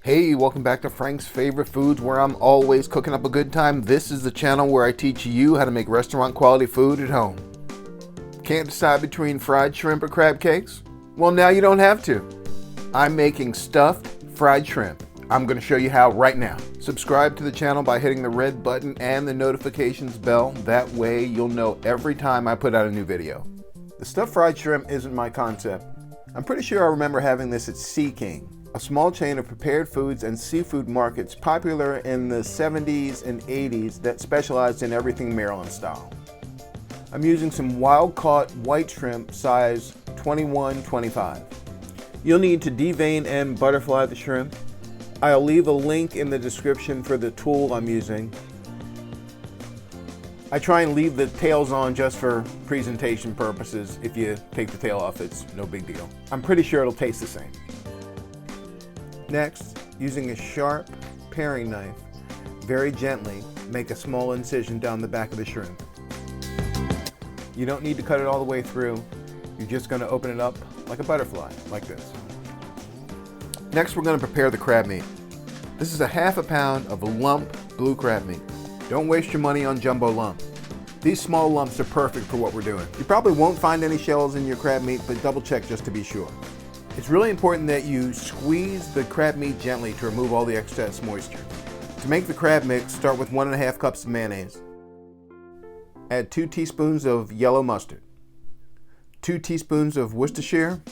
Hey, welcome back to Frank's Favorite Foods, where I'm always cooking up a good time. This is the channel where I teach you how to make restaurant quality food at home. Can't decide between fried shrimp or crab cakes? Well, now you don't have to. I'm making stuffed fried shrimp. I'm going to show you how right now. Subscribe to the channel by hitting the red button and the notifications bell. That way you'll know every time I put out a new video. The stuffed fried shrimp isn't my concept. I'm pretty sure I remember having this at Sea King, a small chain of prepared foods and seafood markets popular in the 70s and 80s that specialized in everything Maryland style. I'm using some wild-caught white shrimp size 21-25. You'll need to devein and butterfly the shrimp. I'll leave a link in the description for the tool I'm using. I try and leave the tails on just for presentation purposes. If you take the tail off, it's no big deal. I'm pretty sure it'll taste the same. Next, using a sharp paring knife, very gently make a small incision down the back of the shrimp. You don't need to cut it all the way through. You're just going to open it up like a butterfly, like this. Next, we're going to prepare the crab meat. This is a ½ pound of lump blue crab meat. Don't waste your money on jumbo lumps. These small lumps are perfect for what we're doing. You probably won't find any shells in your crab meat, but double check just to be sure. It's really important that you squeeze the crab meat gently to remove all the excess moisture. To make the crab mix, start with 1½ cups of mayonnaise. Add 2 teaspoons of yellow mustard, 2 teaspoons of Worcestershire,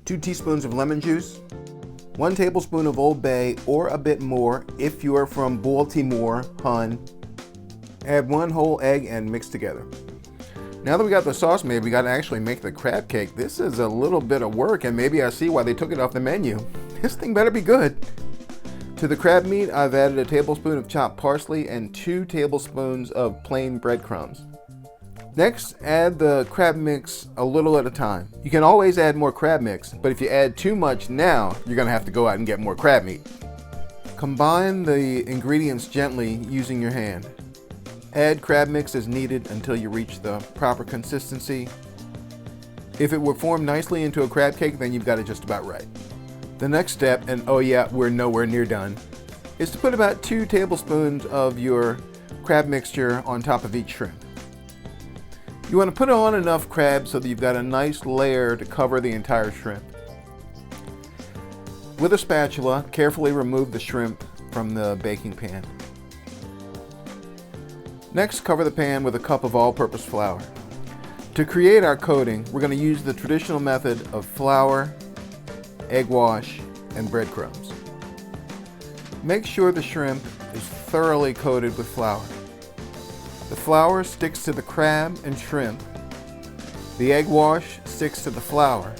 2 teaspoons of lemon juice, 1 tablespoon of Old Bay or a bit more if you are from Baltimore, hun. Add 1 whole egg and mix together. Now that we got the sauce made, we got to actually make the crab cake. This is a little bit of work, and maybe I see why they took it off the menu. This thing better be good. To the crab meat, I've added a tablespoon of chopped parsley and 2 tablespoons of plain breadcrumbs. Next, add the crab mix a little at a time. You can always add more crab mix, but if you add too much now, you're going to have to go out and get more crab meat. Combine the ingredients gently using your hand. Add crab mix as needed until you reach the proper consistency. If it will form nicely into a crab cake, then you've got it just about right. The next step, and oh yeah, we're nowhere near done, is to put about 2 tablespoons of your crab mixture on top of each shrimp. You want to put on enough crab so that you've got a nice layer to cover the entire shrimp. With a spatula, carefully remove the shrimp from the baking pan. Next, cover the pan with a cup of all-purpose flour. To create our coating, we're going to use the traditional method of flour, egg wash, and breadcrumbs. Make sure the shrimp is thoroughly coated with flour. The flour sticks to the crab and shrimp, the egg wash sticks to the flour,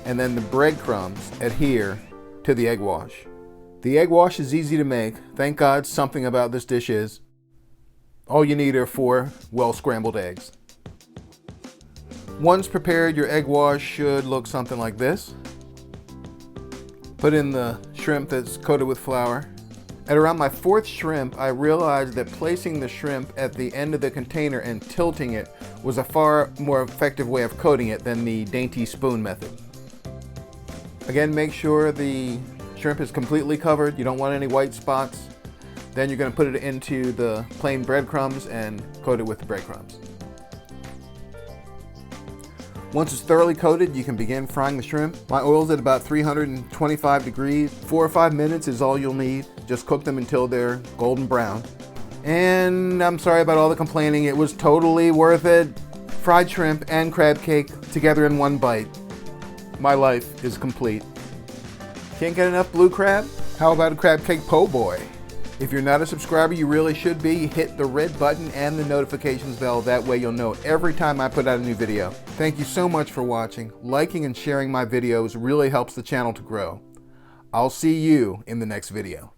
and then the breadcrumbs adhere to the egg wash. The egg wash is easy to make. Thank God something about this dish is. All you need are 4 well-scrambled eggs. Once prepared, your egg wash should look something like this. Put in the shrimp that's coated with flour. At around my 4th shrimp, I realized that placing the shrimp at the end of the container and tilting it was a far more effective way of coating it than the dainty spoon method. Again, make sure the shrimp is completely covered. You don't want any white spots. Then you're going to put it into the plain breadcrumbs and coat it with the breadcrumbs. Once it's thoroughly coated, you can begin frying the shrimp. My oil's at about 325 degrees. 4 or 5 minutes is all you'll need. Just cook them until they're golden brown. And I'm sorry about all the complaining. It was totally worth it. Fried shrimp and crab cake together in one bite. My life is complete. Can't get enough blue crab? How about a crab cake po' boy? If you're not a subscriber, you really should be. Hit the red button and the notifications bell. That way you'll know every time I put out a new video. Thank you so much for watching. Liking and sharing my videos really helps the channel to grow. I'll see you in the next video.